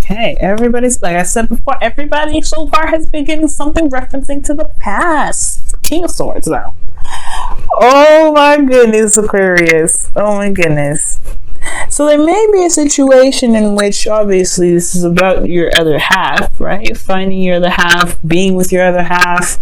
Okay, everybody's, like I said before, everybody so far has been getting something referencing to the past. King of Swords, though. Oh my goodness, Aquarius. Oh my goodness. So there may be a situation in which, obviously, this is about your other half, right? Finding your other half, being with your other half,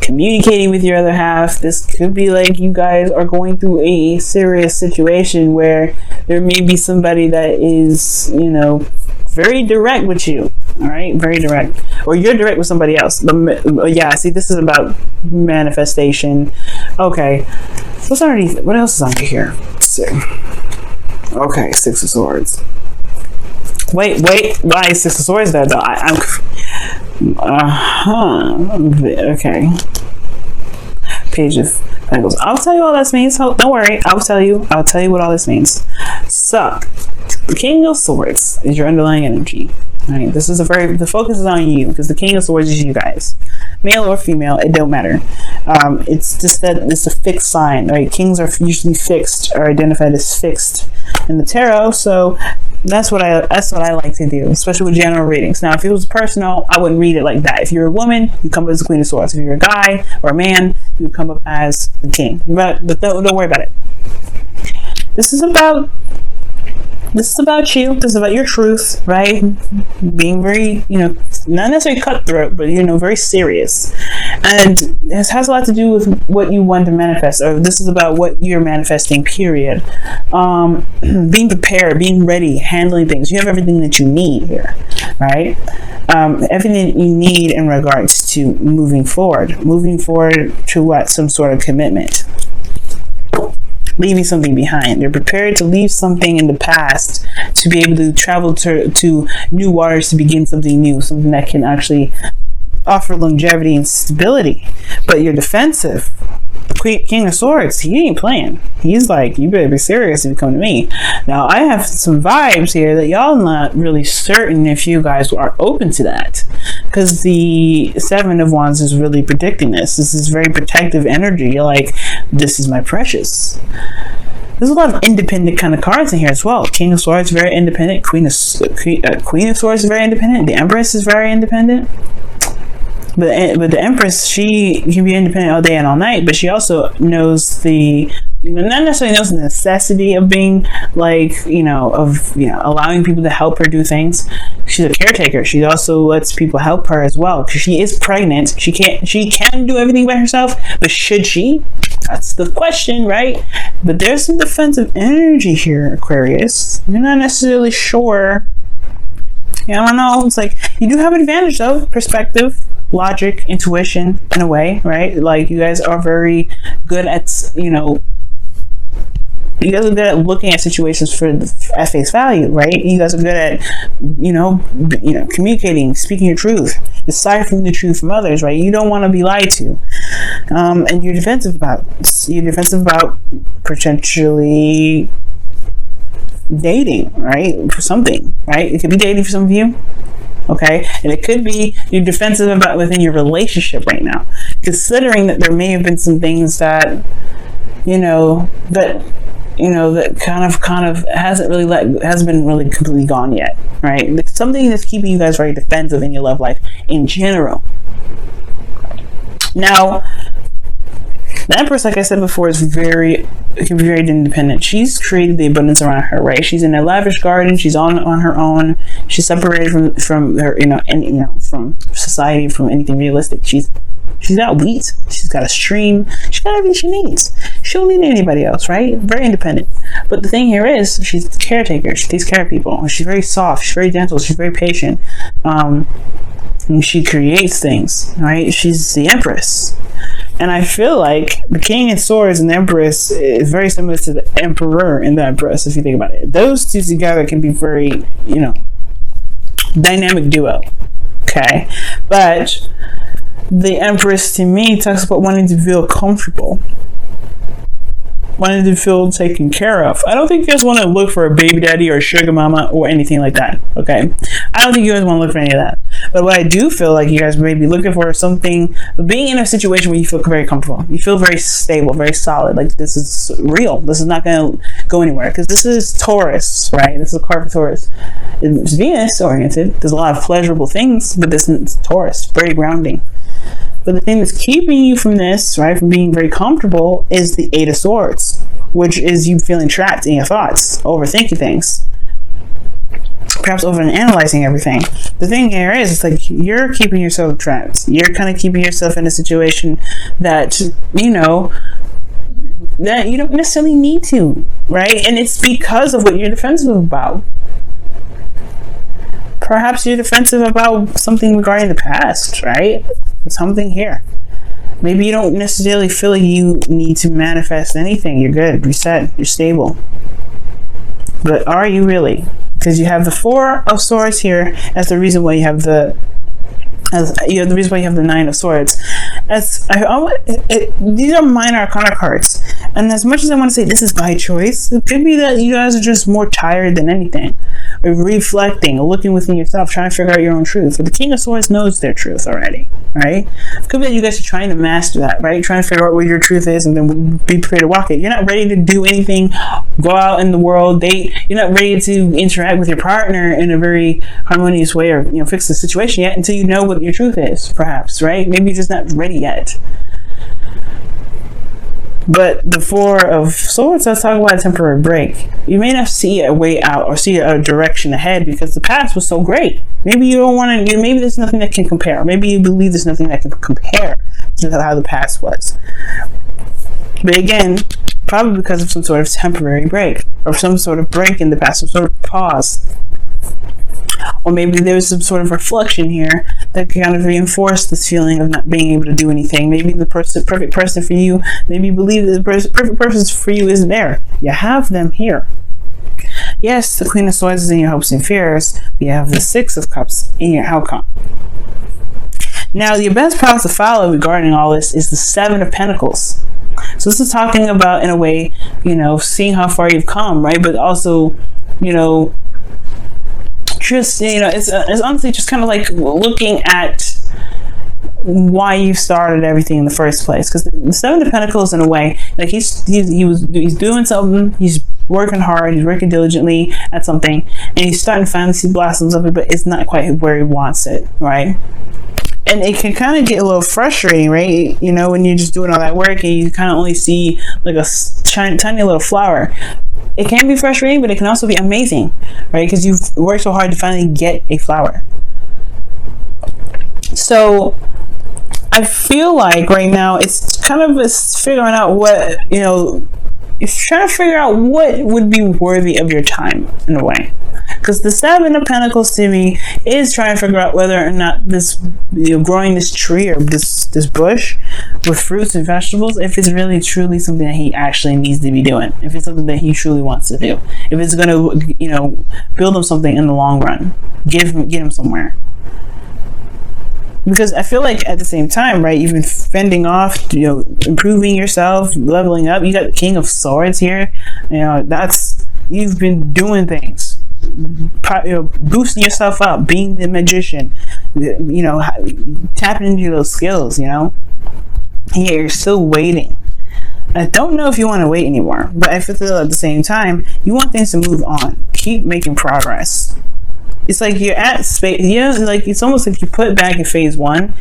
communicating with your other half. This could be like you guys are going through a serious situation where there may be somebody that is, you know, very direct with you. All right, very direct, or you're direct with somebody else. Yeah, see, this is about manifestation. Okay, what's underneath? What else is under here? Let's see. Okay, Six of Swords. Wait, why is Six of Swords there though? Okay. Page of Pentacles. I'll tell you all this means. Don't worry. I'll tell you what all this means. So, the King of Swords is your underlying energy. Right? This is the focus is on you, because the King of Swords is you guys, male or female, it don't matter. It's just that it's a fixed sign, right? Kings are usually fixed, or identified as fixed in the tarot. So that's what I like to do, especially with general readings. Now, if it was personal, I wouldn't read it like that. If you're a woman, you come up as the Queen of Swords. If you're a guy or a man, you come up as the King. But don't worry about it. This is about you. This is about your truth, right? Being very, not necessarily cutthroat, but, very serious. And this has a lot to do with what you want to manifest, or this is about what you're manifesting, period. Being prepared, being ready, handling things. You have everything that you need here, right? Everything you need in regards to moving forward to what? Some sort of commitment. Leaving something behind. You're prepared to leave something in the past to be able to travel to new waters, to begin something new, something that can actually offer longevity and stability. But you're defensive. The King of Swords, he ain't playing. He's like, you better be serious if you come to me. Now, I have some vibes here that y'all not really certain if you guys are open to that, because the Seven of Wands is really predicting this. This is very protective energy. You're like, this is my precious. There's a lot of independent kind of cards in here as well. King of Swords, very independent. Queen of Swords is very independent. The Empress is very independent. But the Empress, she can be independent all day and all night, but she also knows not necessarily knows the necessity of being allowing people to help her do things. She's a caretaker. She also lets people help her as well, because she is pregnant. She can do everything by herself, but should she? That's the question, right? But there's some defensive energy here, Aquarius. You're not necessarily sure. I don't know. It's like, you do have an advantage though, perspective, logic, intuition, in a way, right? Like, you guys are very good at, you guys are good at looking at situations at face value, right? You guys are good at, communicating, speaking your truth, deciphering the truth from others, right? You don't want to be lied to, and you're defensive about potentially dating, right? For something, right? It could be dating for some of you. Okay, and it could be you're defensive about within your relationship right now, considering that there may have been some things that that kind of hasn't been really completely gone yet, right? It's something that's keeping you guys very defensive in your love life in general. Now, the Empress, like I said before, can be very independent. She's created the abundance around her, right? She's in a lavish garden. She's on her own. She's separated from her, from society, from anything realistic. She's got wheat. She's got a stream. She's got everything she needs. She don't need anybody else, right? Very independent. But the thing here is, she's a caretaker. She takes care of people. She's very soft. She's very gentle. She's very patient. And she creates things, right? She's the Empress. And I feel like the King of Swords and the Empress is very similar to the Emperor and the Empress, if you think about it. Those two together can be very, dynamic duo. Okay? But the Empress, to me, talks about wanting to feel comfortable. Wanting to feel taken care of. I don't think you guys want to look for a baby daddy or a sugar mama or anything like that. Okay? I don't think you guys want to look for any of that. But what I do feel like you guys may be looking for is something, being in a situation where you feel very comfortable. You feel very stable, very solid. Like this is real. This is not going to go anywhere. Because this is Taurus, right? This is a card for Taurus. It's Venus oriented. There's a lot of pleasurable things, but this is Taurus, very grounding. But the thing that's keeping you from this, right, from being very comfortable, is the Eight of Swords, which is you feeling trapped in your thoughts, overthinking things, perhaps overanalyzing everything. The thing here is, it's like you're keeping yourself trapped. You're kind of keeping yourself in a situation that, that you don't necessarily need to, right? And it's because of what you're defensive about. Perhaps you're defensive about something regarding the past, right? Something here. Maybe you don't necessarily feel like you need to manifest anything. You're good, you're set, you're stable. But are you really? Because you have the Four of Swords here as the reason why you have the reason why you have the Nine of Swords. These are minor arcana cards, and as much as I want to say this is by choice, it could be that you guys are just more tired than anything, or reflecting, or looking within yourself, trying to figure out your own truth. But the King of Swords knows their truth already, right? It could be that you guys are trying to master that, right? Trying to figure out what your truth is, and then be prepared to walk it. You're not ready to do anything, go out in the world, date. You're not ready to interact with your partner in a very harmonious way, or fix the situation yet, until you know what your truth is, perhaps, right? Maybe you're just not ready yet. But the Four of Swords, let's talk about a temporary break. You may not see a way out or see a direction ahead because the past was so great. Maybe you don't want to, maybe there's nothing that can compare. Maybe you believe there's nothing that can compare to how the past was. But again, probably because of some sort of temporary break, or some sort of break in the past, some sort of pause. Or maybe there's some sort of reflection here that can kind of reinforce this feeling of not being able to do anything. Maybe the perfect person for you, maybe you believe that the perfect person for you isn't there. You have them here. Yes, the Queen of Swords is in your hopes and fears, but you have the Six of Cups in your outcome. Now, your best path to follow regarding all this is the Seven of Pentacles. So this is talking about, in a way, seeing how far you've come, right? But also, just it's honestly just kind of like looking at why you started everything in the first place. Because the Seven of Pentacles, in a way, like he's doing something, he's working hard, he's working diligently at something, and he's starting to finally see blossoms of it, but it's not quite where he wants it, right? And it can kind of get a little frustrating, right? When you're just doing all that work and you kind of only see like a tiny little flower. It can be frustrating, but it can also be amazing, right? Because you've worked so hard to finally get a flower. So I feel like right now it's kind of figuring out what, it's trying to figure out what would be worthy of your time, in a way. Because the Seven of Pentacles to me is trying to figure out whether or not this, growing this tree or this bush with fruits and vegetables, if it's really truly something that he actually needs to be doing. If it's something that he truly wants to do. If it's going to, build him something in the long run. Get him somewhere. Because I feel like at the same time, right, you've been fending off, improving yourself, leveling up. You got the King of Swords here. You've been doing things. Boosting yourself up, being the magician, tapping into those skills, Yeah, you're still waiting. I don't know if you want to wait anymore, but I feel at the same time, you want things to move on. Keep making progress. It's like you're at space, like it's almost like you put back in phase one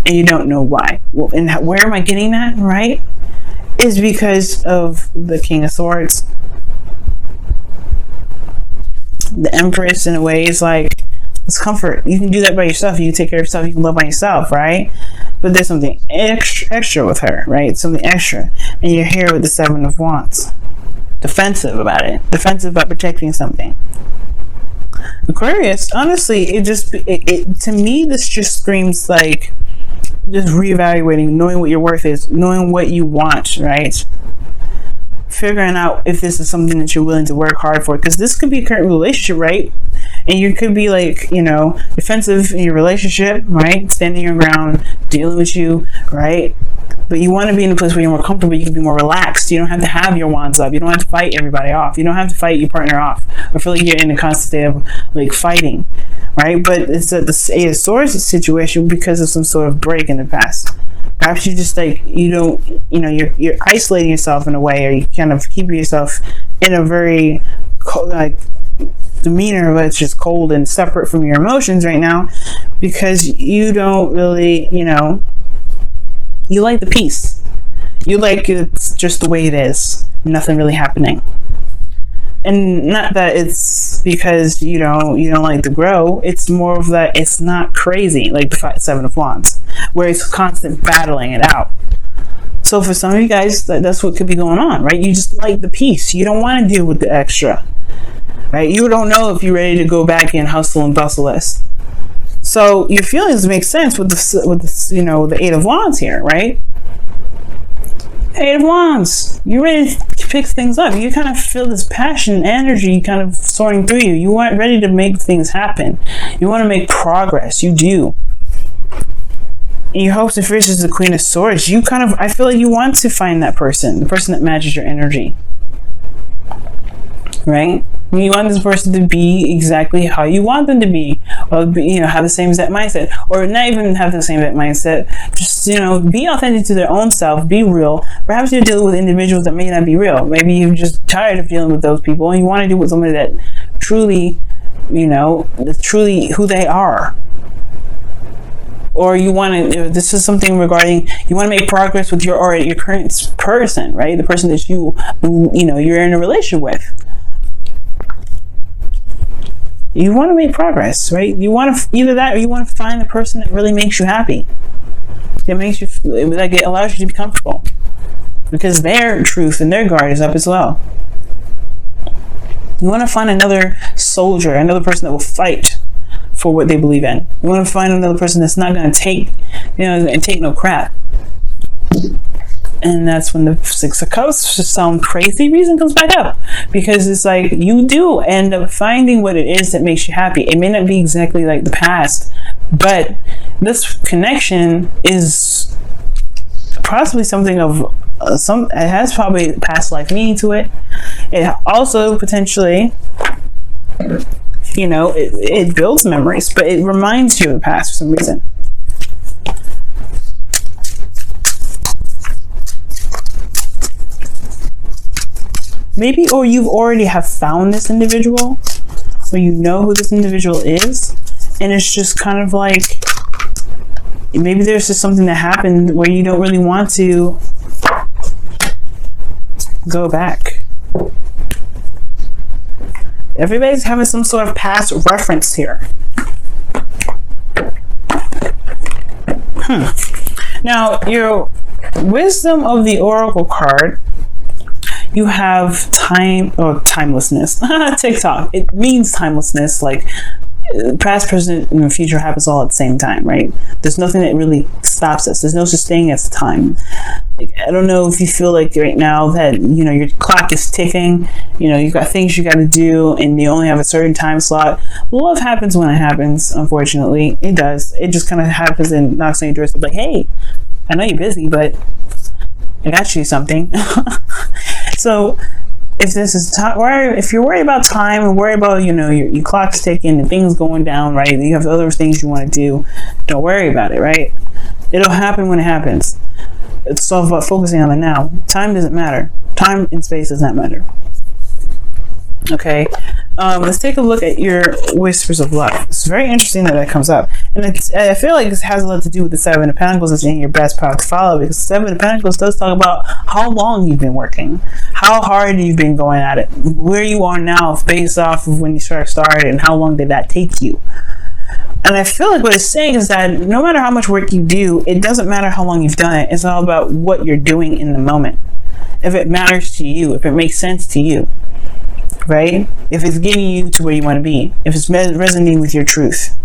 and you don't know why. Well, and where am I getting that, right? Is because of the King of Swords. The Empress, in a way, is like, it's comfort. You can do that by yourself. You can take care of yourself. You can love on yourself, right? But there's something extra with her, right? Something extra. And you're here with the Seven of Wands. Defensive about it. Defensive about protecting something. Aquarius, honestly, to me, this just screams like just reevaluating, knowing what your worth is, knowing what you want, right? Figuring out if this is something that you're willing to work hard for, because this could be a current relationship, right? And you could be like, defensive in your relationship, right? Standing your ground, dealing with you, right? But you want to be in a place where you're more comfortable, you can be more relaxed. You don't have to have your wands up. You don't have to fight everybody off. You don't have to fight your partner off or feel like you're in a constant state of like fighting. right? But it's the Eight of Swords situation because of some sort of break in the past. Perhaps you just like, you don't, you know, you're isolating yourself in a way, or you kind of keep yourself in a very like demeanor that's just cold and separate from your emotions right now, because you don't really, you know, you like the peace. You like it's just the way it is, nothing really happening. And not that it's because you don't like to grow. It's more of that it's not crazy like the Seven of Wands, where it's constant battling it out. So for some of you guys, that's what could be going on, right? You just like the peace. You don't want to deal with the extra, right? You don't know if you're ready to go back in hustle and bustle list. So your feelings make sense with the you know, the Eight of Wands here, right? Eight of Wands, you're ready to pick things up. You kind of feel this passion and energy kind of soaring through you. You want ready to make things happen. You want to make progress. You do. In your hopes and fears is the Queen of Swords. You kind of, I feel like you want to find that person, the person that matches your energy, right? You want this person to be exactly how you want them to be, or you know, have the same exact mindset, or not even have the same exact mindset. Just, you know, be authentic to their own self, be real. Perhaps you're dealing with individuals that may not be real. Maybe you're just tired of dealing with those people, and you want to deal with somebody that truly, you know, that's truly who they are. Or you want to, you know, this is something regarding, you want to make progress with your current person, right? The person that you know, you're in a relationship with. You want to make progress, right? You want to either that, or you want to find the person that really makes you happy. That makes you, like, it allows you to be comfortable, because their truth and their guard is up as well. You want to find another soldier, another person that will fight for what they believe in. You want to find another person that's not going to take, you know, and take no crap. And that's when the Six of Cups, for some crazy reason, comes back up. Because it's like, you do end up finding what it is that makes you happy. It may not be exactly like the past, but this connection is possibly something of it has probably past life meaning to it. It also potentially, you know, it builds memories, but it reminds you of the past for some reason. Maybe, or you've already have found this individual, or you know who this individual is, and it's just kind of like, maybe there's just something that happened where you don't really want to go back. Everybody's having some sort of past reference here. Now, your Wisdom of the Oracle card, you have time or timelessness. TikTok. It means timelessness, like past, present, and future happens all at the same time, right? There's nothing that really stops us. There's no such thing as time. Like, I don't know if you feel like right now that, you know, your clock is ticking, you know, you've got things you got to do, and you only have a certain time slot. Love happens when it happens, unfortunately. It does. It just kind of happens and knocks on your door. It's like, hey, I know you're busy, but I got you something. So if this is if you're worried about time and worried about, you know, your clock's ticking and things going down, right? You have other things you want to do. Don't worry about it, right? It'll happen when it happens. It's all about focusing on the now. Time doesn't matter. Time and space does not matter. Okay. Let's take a look at your Whispers of Love. It's very interesting that comes up, and I feel like this has a lot to do with the Seven of Pentacles that's in your best path to follow, because Seven of Pentacles does talk about how long you've been working, how hard you've been going at it, where you are now based off of when you started, and how long did that take you. And I feel like what it's saying is that no matter how much work you do, it doesn't matter how long you've done it. It's all about what you're doing in the moment. If it matters to you, if it makes sense to you, right? If it's getting you to where you want to be, if it's resonating with your truth.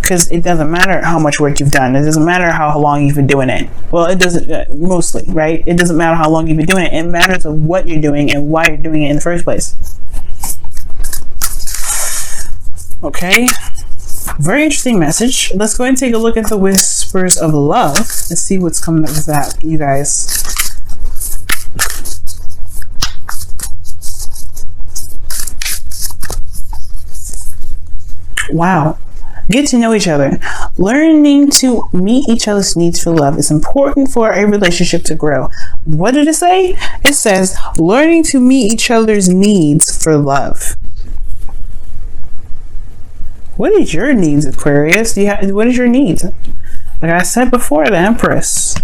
Because it doesn't matter how much work you've done. It doesn't matter how long you've been doing it. Well, it doesn't, mostly, right? It doesn't matter how long you've been doing it. It matters of what you're doing and why you're doing it in the first place. Okay. Very interesting message. Let's go ahead and take a look at the Whispers of Love. Let's see what's coming up with that, you guys. Wow. Get to know each other. Learning to meet each other's needs for love is important for a relationship to grow. What did it say? It says learning to meet each other's needs for love. What is your needs, Aquarius? What is your needs? Like I said before, the Empress.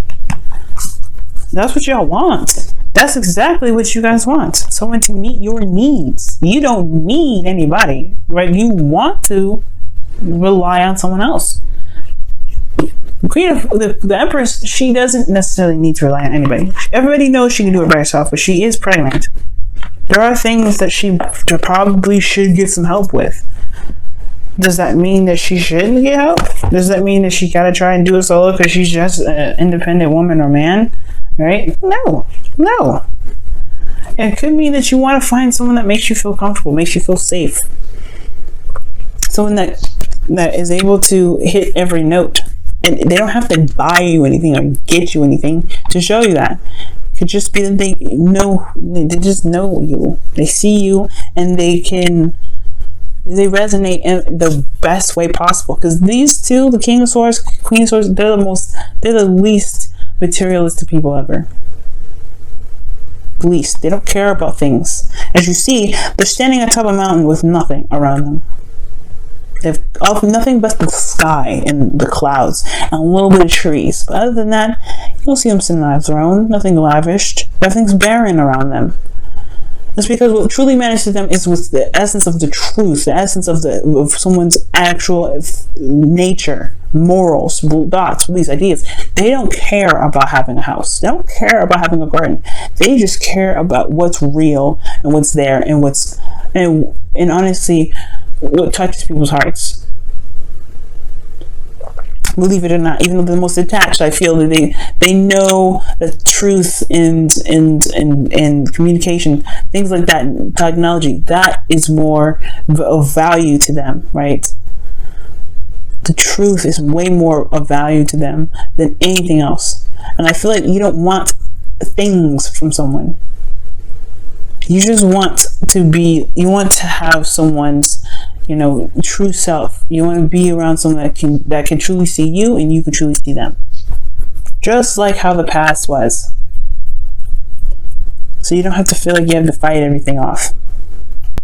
That's what y'all want. That's exactly what you guys want. Someone to meet your needs. You don't need anybody, right? You want to rely on someone else. The Empress, she doesn't necessarily need to rely on anybody. Everybody knows she can do it by herself, but she is pregnant. There are things that she probably should get some help with. Does that mean that she shouldn't get help? Does that mean that she gotta try and do it solo because she's just an independent woman or man? Right? No. It could mean that you want to find someone that makes you feel comfortable, makes you feel safe. Someone that is able to hit every note. And they don't have to buy you anything or get you anything to show you that. It could just be that they just know you. They see you and they resonate in the best way possible. Because these two, the King of Swords, Queen of Swords, they're the least materialistic people ever. Least. They don't care about things. As you see, they're standing on top of a mountain with nothing around them. They've nothing but the sky and the clouds and a little bit of trees. But other than that, you don't see them sitting on a throne. Nothing lavished. Everything's barren around them. It's because what truly matters to them is with the essence of the truth, the essence of someone's actual nature, morals, thoughts, these ideas. They don't care about having a house. They don't care about having a garden. They just care about what's real and what's there and honestly, what touches people's hearts. Believe it or not, even though they're the most attached, I feel that they know the truth and communication, things like that, technology, that is more of value to them, right? The truth is way more of value to them than anything else. And I feel like you don't want things from someone. You just want to have someone's, true self. You want to be around someone that can truly see you and you can truly see them. Just like how the past was. So you don't have to feel like you have to fight everything off.